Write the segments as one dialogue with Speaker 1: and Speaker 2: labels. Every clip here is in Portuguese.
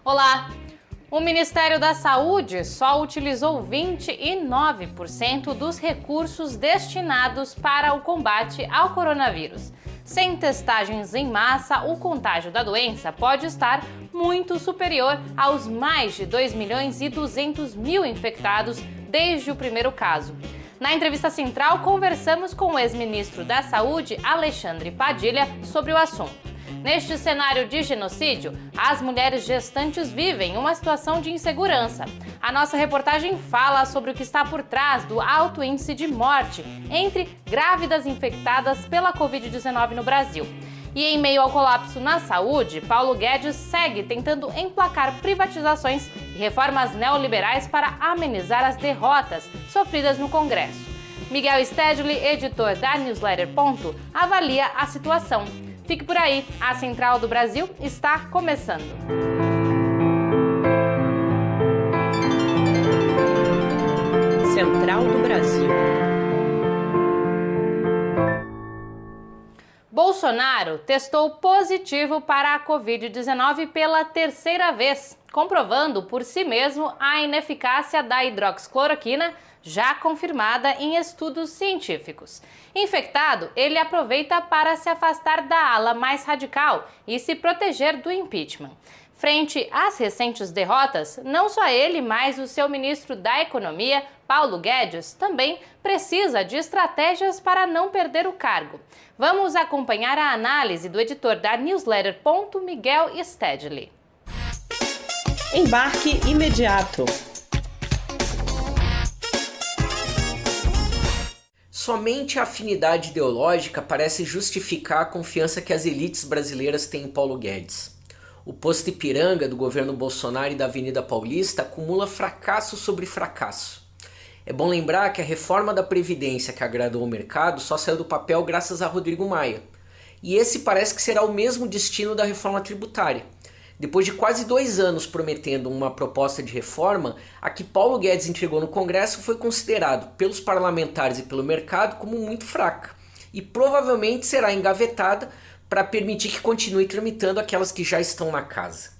Speaker 1: Olá! O Ministério da Saúde só utilizou 29% dos recursos destinados para o combate ao coronavírus. Sem testagens em massa, o contágio da doença pode estar muito superior aos mais de 2.200.000 infectados desde o primeiro caso. Na entrevista central, conversamos com o ex-ministro da Saúde, Alexandre Padilha, sobre o assunto. Neste cenário de genocídio, as mulheres gestantes vivem uma situação de insegurança. A nossa reportagem fala sobre o que está por trás do alto índice de morte entre grávidas infectadas pela Covid-19 no Brasil. E em meio ao colapso na saúde, Paulo Guedes segue tentando emplacar privatizações e reformas neoliberais para amenizar as derrotas sofridas no Congresso. Miguel Stedley, editor da Newsletter Ponto, avalia a situação. Fique por aí, a Central do Brasil está começando.
Speaker 2: Central do Brasil.
Speaker 1: Bolsonaro testou positivo para a Covid-19 pela terceira vez, comprovando por si mesmo a ineficácia da hidroxicloroquina, já confirmada em estudos científicos. Infectado, ele aproveita para se afastar da ala mais radical e se proteger do impeachment. Frente às recentes derrotas, não só ele, mas o seu ministro da Economia, Paulo Guedes, também precisa de estratégias para não perder o cargo. Vamos acompanhar a análise do editor da Newsletter Ponto, Miguel Stedley.
Speaker 2: Embarque imediato.
Speaker 3: Somente a afinidade ideológica parece justificar a confiança que as elites brasileiras têm em Paulo Guedes. O posto Ipiranga do governo Bolsonaro e da Avenida Paulista acumula fracasso sobre fracasso. É bom lembrar que a reforma da Previdência que agradou o mercado só saiu do papel graças a Rodrigo Maia. E esse parece que será o mesmo destino da reforma tributária. Depois de quase 2 anos prometendo uma proposta de reforma, a que Paulo Guedes entregou no Congresso foi considerado pelos parlamentares e pelo mercado como muito fraca e provavelmente será engavetada para permitir que continue tramitando aquelas que já estão na casa.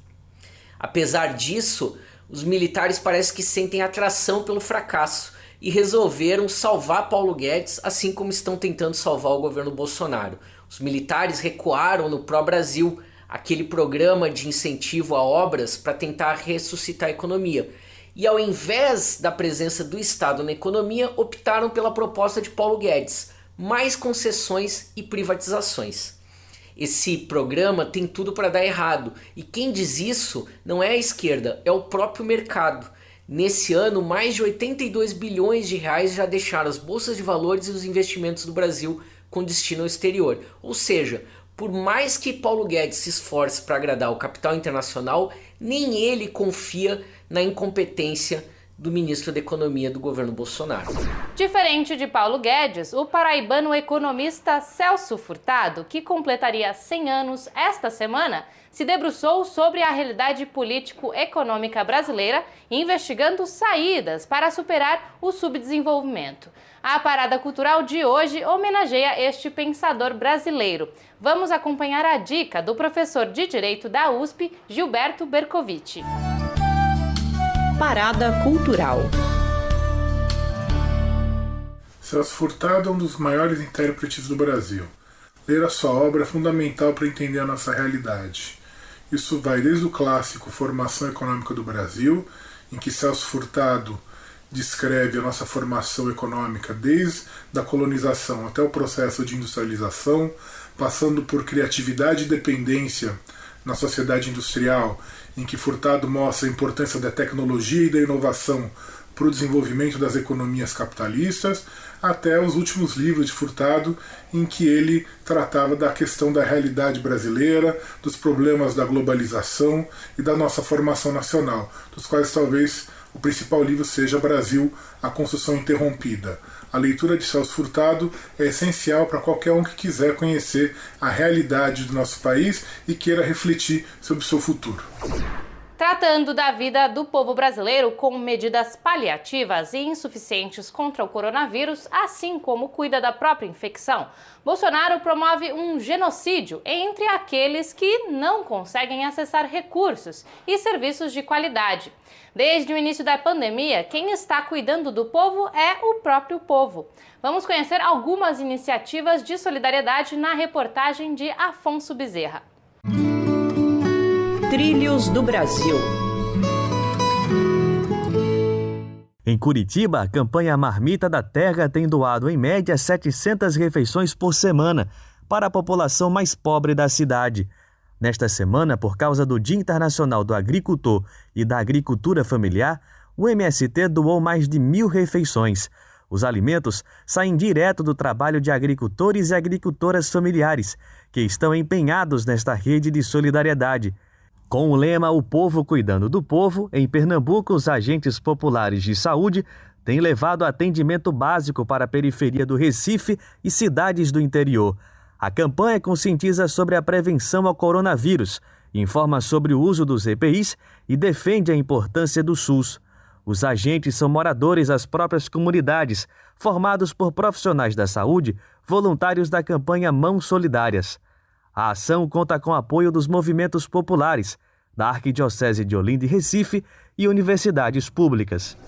Speaker 3: Apesar disso, os militares parecem que sentem atração pelo fracasso e resolveram salvar Paulo Guedes, assim como estão tentando salvar o governo Bolsonaro. Os militares recuaram no Pró-Brasil, aquele programa de incentivo a obras para tentar ressuscitar a economia. E ao invés da presença do Estado na economia, optaram pela proposta de Paulo Guedes, mais concessões e privatizações. Esse programa tem tudo para dar errado, e quem diz isso não é a esquerda, é o próprio mercado. Nesse ano, mais de 82 bilhões de reais já deixaram as bolsas de valores e os investimentos do Brasil com destino ao exterior. Ou seja, por mais que Paulo Guedes se esforce para agradar o capital internacional, nem ele confia na incompetência do ministro da Economia do governo Bolsonaro.
Speaker 1: Diferente de Paulo Guedes, o paraibano economista Celso Furtado, que completaria 100 anos esta semana, se debruçou sobre a realidade político-econômica brasileira, investigando saídas para superar o subdesenvolvimento. A parada cultural de hoje homenageia este pensador brasileiro. Vamos acompanhar a dica do professor de Direito da USP, Gilberto Bercovitch.
Speaker 2: Parada cultural.
Speaker 4: Celso Furtado é um dos maiores intérpretes do Brasil. Ler a sua obra é fundamental para entender a nossa realidade. Isso vai desde o clássico Formação Econômica do Brasil, em que Celso Furtado descreve a nossa formação econômica desde a colonização até o processo de industrialização, passando por criatividade e dependência na sociedade industrial, em que Furtado mostra a importância da tecnologia e da inovação para o desenvolvimento das economias capitalistas, até os últimos livros de Furtado, em que ele tratava da questão da realidade brasileira, dos problemas da globalização e da nossa formação nacional, dos quais talvez o principal livro seja Brasil, a Construção Interrompida. A leitura de Celso Furtado é essencial para qualquer um que quiser conhecer a realidade do nosso país e queira refletir sobre o seu futuro.
Speaker 1: Tratando da vida do povo brasileiro com medidas paliativas e insuficientes contra o coronavírus, assim como cuida da própria infecção, Bolsonaro promove um genocídio entre aqueles que não conseguem acessar recursos e serviços de qualidade. Desde o início da pandemia, quem está cuidando do povo é o próprio povo. Vamos conhecer algumas iniciativas de solidariedade na reportagem de Afonso Bezerra.
Speaker 2: Trilhos do Brasil.
Speaker 5: Em Curitiba, a campanha Marmita da Terra tem doado em média 700 refeições por semana para a população mais pobre da cidade. Nesta semana, por causa do Dia Internacional do Agricultor e da Agricultura Familiar, o MST doou mais de 1.000 refeições. Os alimentos saem direto do trabalho de agricultores e agricultoras familiares, que estão empenhados nesta rede de solidariedade. Com o lema O Povo Cuidando do Povo, em Pernambuco, os agentes populares de saúde têm levado atendimento básico para a periferia do Recife e cidades do interior. A campanha conscientiza sobre a prevenção ao coronavírus, informa sobre o uso dos EPIs e defende a importância do SUS. Os agentes são moradores das próprias comunidades, formados por profissionais da saúde, voluntários da campanha Mãos Solidárias. A ação conta com o apoio dos movimentos populares, da Arquidiocese de Olinda e Recife e universidades públicas.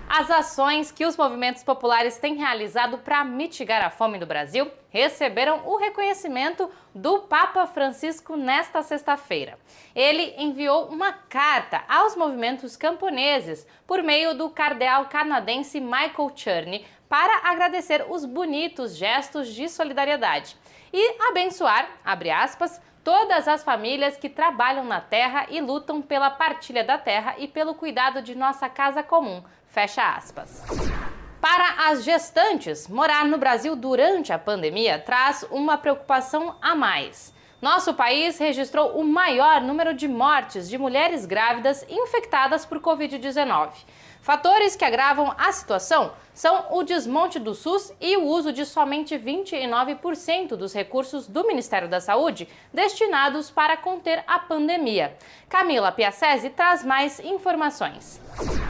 Speaker 1: As ações que os movimentos populares têm realizado para mitigar a fome no Brasil receberam o reconhecimento do Papa Francisco nesta sexta-feira. Ele enviou uma carta aos movimentos camponeses por meio do cardeal canadense Michael Cherney para agradecer os bonitos gestos de solidariedade e abençoar, abre aspas, todas as famílias que trabalham na terra e lutam pela partilha da terra e pelo cuidado de nossa casa comum, fecha aspas. Para as gestantes, morar no Brasil durante a pandemia traz uma preocupação a mais. Nosso país registrou o maior número de mortes de mulheres grávidas infectadas por Covid-19. Fatores que agravam a situação são o desmonte do SUS e o uso de somente 29% dos recursos do Ministério da Saúde destinados para conter a pandemia. Camila Piacese traz mais informações.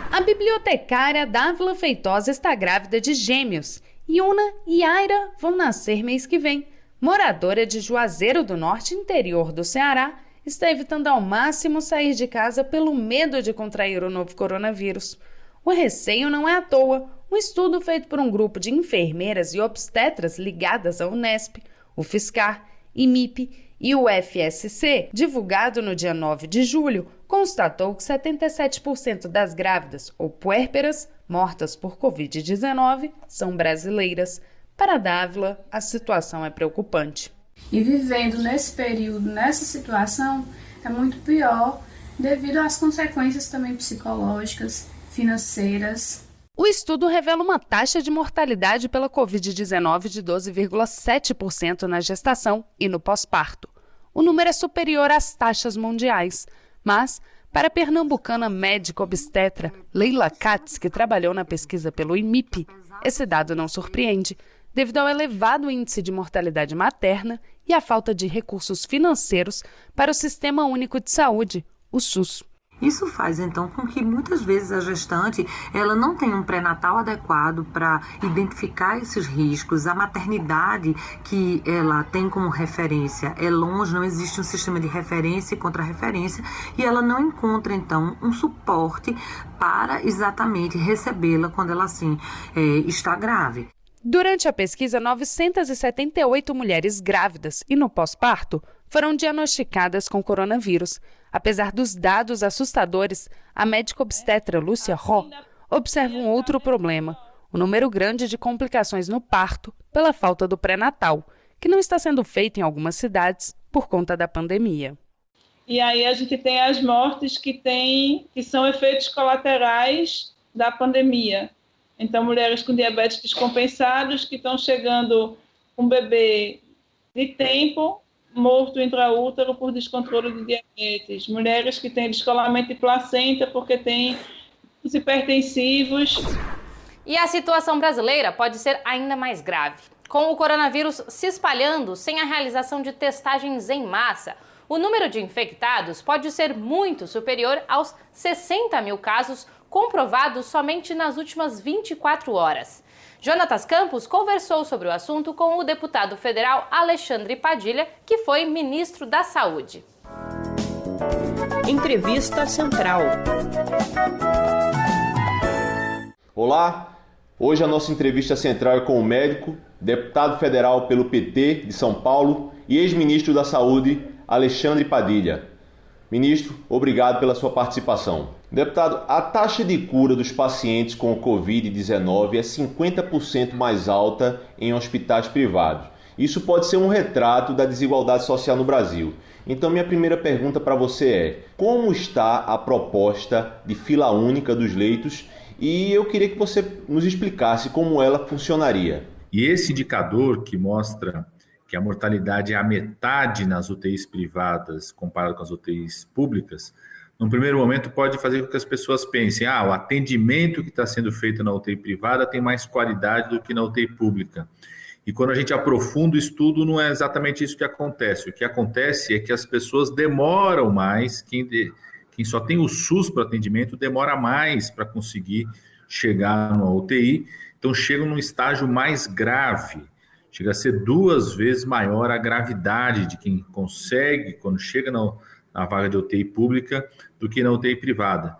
Speaker 6: A bibliotecária Dávila Feitosa está grávida de gêmeos. Yuna e Aira vão nascer mês que vem. Moradora de Juazeiro do Norte, interior do Ceará, está evitando ao máximo sair de casa pelo medo de contrair o novo coronavírus. O receio não é à toa. Um estudo feito por um grupo de enfermeiras e obstetras ligadas à Unesp, o FSCar, IMIP e o FSC, divulgado no dia 9 de julho, constatou que 77% das grávidas ou puérperas mortas por Covid-19 são brasileiras. Para Dávila, a situação é preocupante.
Speaker 7: E vivendo nesse período, nessa situação, é muito pior devido às consequências também psicológicas, financeiras.
Speaker 6: O estudo revela uma taxa de mortalidade pela Covid-19 de 12,7% na gestação e no pós-parto. O número é superior às taxas mundiais, mas, para a pernambucana médica obstetra Leila Katz, que trabalhou na pesquisa pelo IMIP, esse dado não surpreende, devido ao elevado índice de mortalidade materna e à falta de recursos financeiros para o Sistema Único de Saúde, o SUS.
Speaker 8: Isso faz, então, com que muitas vezes a gestante ela não tenha um pré-natal adequado para identificar esses riscos. A maternidade que ela tem como referência é longe, não existe um sistema de referência e contra-referência, e ela não encontra, então, um suporte para exatamente recebê-la quando ela, assim, está grave.
Speaker 6: Durante a pesquisa, 978 mulheres grávidas e no pós-parto foram diagnosticadas com coronavírus. Apesar dos dados assustadores, a médica obstetra Lúcia Ró observa um outro problema: o número grande de complicações no parto pela falta do pré-natal, que não está sendo feito em algumas cidades por conta da pandemia.
Speaker 9: E aí a gente tem as mortes que são efeitos colaterais da pandemia. Então, mulheres com diabetes descompensados que estão chegando com um bebê de tempo morto intraútero por descontrole de diabetes. Mulheres que têm descolamento de placenta porque têm os hipertensivos.
Speaker 1: E a situação brasileira pode ser ainda mais grave. Com o coronavírus se espalhando sem a realização de testagens em massa, o número de infectados pode ser muito superior aos 60 mil casos comprovados somente nas últimas 24 horas. Jonatas Campos conversou sobre o assunto com o deputado federal Alexandre Padilha, que foi ministro da Saúde.
Speaker 2: Entrevista Central.
Speaker 10: Olá, hoje a nossa entrevista central é com o médico, deputado federal pelo PT de São Paulo e ex-ministro da Saúde, Alexandre Padilha. Ministro, obrigado pela sua participação. Deputado, a taxa de cura dos pacientes com Covid-19 é 50% mais alta em hospitais privados. Isso pode ser um retrato da desigualdade social no Brasil. Então, minha primeira pergunta para você é: como está a proposta de fila única dos leitos? E eu queria que você nos explicasse como ela funcionaria.
Speaker 11: E esse indicador que mostra que a mortalidade é a metade nas UTIs privadas comparado com as UTIs públicas, num primeiro momento pode fazer com que as pessoas pensem: o atendimento que está sendo feito na UTI privada tem mais qualidade do que na UTI pública. E quando a gente aprofunda o estudo, não é exatamente isso que acontece. O que acontece é que as pessoas demoram mais, quem só tem o SUS para atendimento demora mais para conseguir chegar na UTI, então chegam num estágio mais grave. Chega a ser 2 vezes maior a gravidade de quem consegue, quando chega na vaga de UTI pública, do que na UTI privada.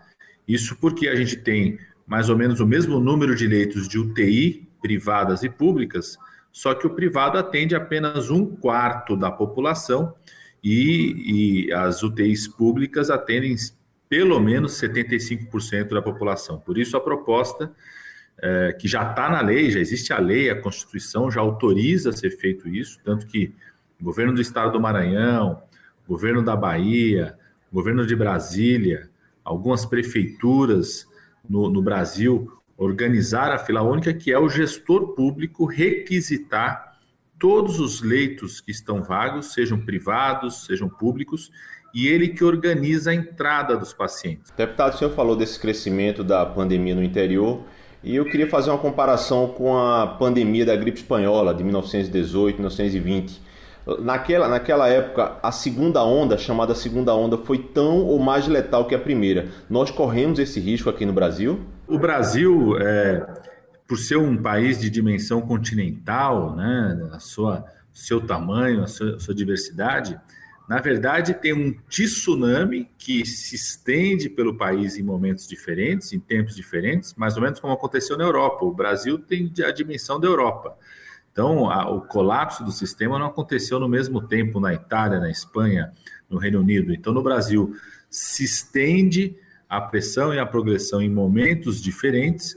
Speaker 11: Isso porque a gente tem mais ou menos o mesmo número de leitos de UTI privadas e públicas, só que o privado atende apenas 1/4 da população e as UTIs públicas atendem pelo menos 75% da população. Por isso a proposta que já está na lei, já existe a lei, a Constituição já autoriza ser feito isso, tanto que o governo do estado do Maranhão, o governo da Bahia, o governo de Brasília, algumas prefeituras no Brasil organizaram a fila única, que é o gestor público requisitar todos os leitos que estão vagos, sejam privados, sejam públicos, e ele que organiza a entrada dos pacientes.
Speaker 10: Deputado, o senhor falou desse crescimento da pandemia no interior, e eu queria fazer uma comparação com a pandemia da gripe espanhola de 1918, 1920. Naquela época, a segunda onda, chamada segunda onda, foi tão ou mais letal que a primeira. Nós corremos esse risco aqui no Brasil?
Speaker 11: O Brasil, por ser um país de dimensão continental, né, seu tamanho, a sua diversidade, na verdade tem um tsunami que se estende pelo país em momentos diferentes, em tempos diferentes, mais ou menos como aconteceu na Europa. O Brasil tem a dimensão da Europa. Então, o colapso do sistema não aconteceu no mesmo tempo na Itália, na Espanha, no Reino Unido. Então, no Brasil, se estende a pressão e a progressão em momentos diferentes,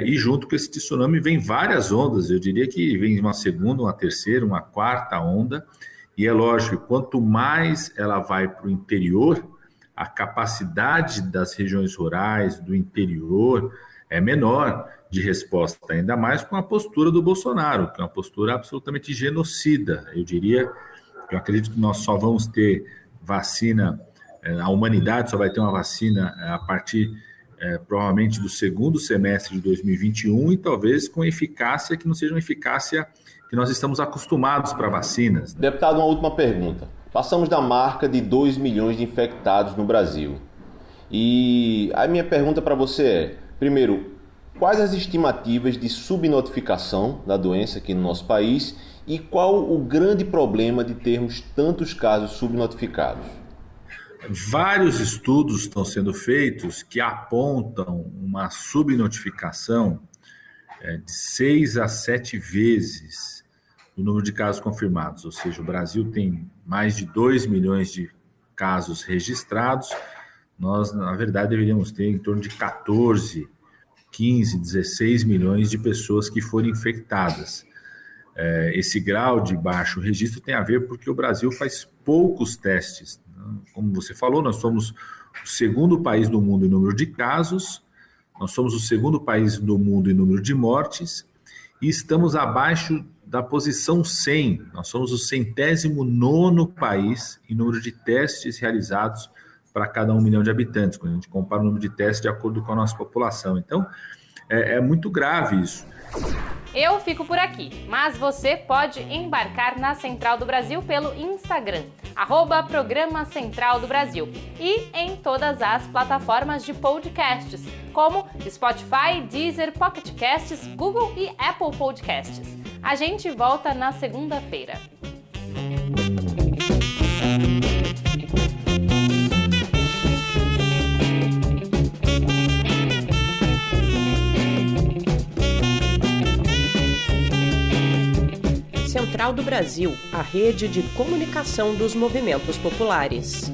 Speaker 11: e junto com esse tsunami vem várias ondas. Eu diria que vem uma segunda, uma terceira, uma quarta onda. E é lógico, quanto mais ela vai para o interior, a capacidade das regiões rurais, do interior, é menor de resposta, ainda mais com a postura do Bolsonaro, que é uma postura absolutamente genocida. Eu acredito que nós só vamos ter vacina, a humanidade só vai ter uma vacina a partir, provavelmente, do segundo semestre de 2021 e talvez com eficácia que não seja uma eficácia que nós estamos acostumados para vacinas.
Speaker 10: Deputado, uma última pergunta. Passamos da marca de 2 milhões de infectados no Brasil. E a minha pergunta para você é, primeiro, quais as estimativas de subnotificação da doença aqui no nosso país e qual o grande problema de termos tantos casos subnotificados?
Speaker 11: Vários estudos estão sendo feitos que apontam uma subnotificação de 6 a 7 vezes o número de casos confirmados, ou seja, o Brasil tem mais de 2 milhões de casos registrados, nós, na verdade, deveríamos ter em torno de 14, 15, 16 milhões de pessoas que foram infectadas. Esse grau de baixo registro tem a ver porque o Brasil faz poucos testes. Como você falou, nós somos o segundo país do mundo em número de casos, nós somos o segundo país do mundo em número de mortes e estamos abaixo da posição 100. Nós somos o 109º país em número de testes realizados para cada 1 milhão de habitantes, quando a gente compara o número de testes de acordo com a nossa população. Então, é muito grave isso.
Speaker 1: Eu fico por aqui, mas você pode embarcar na Central do Brasil pelo Instagram, @Programa Central do Brasil, e em todas as plataformas de podcasts, como Spotify, Deezer, Pocket Casts, Google e Apple Podcasts. A gente volta na segunda-feira.
Speaker 2: Central do Brasil, a rede de comunicação dos movimentos populares.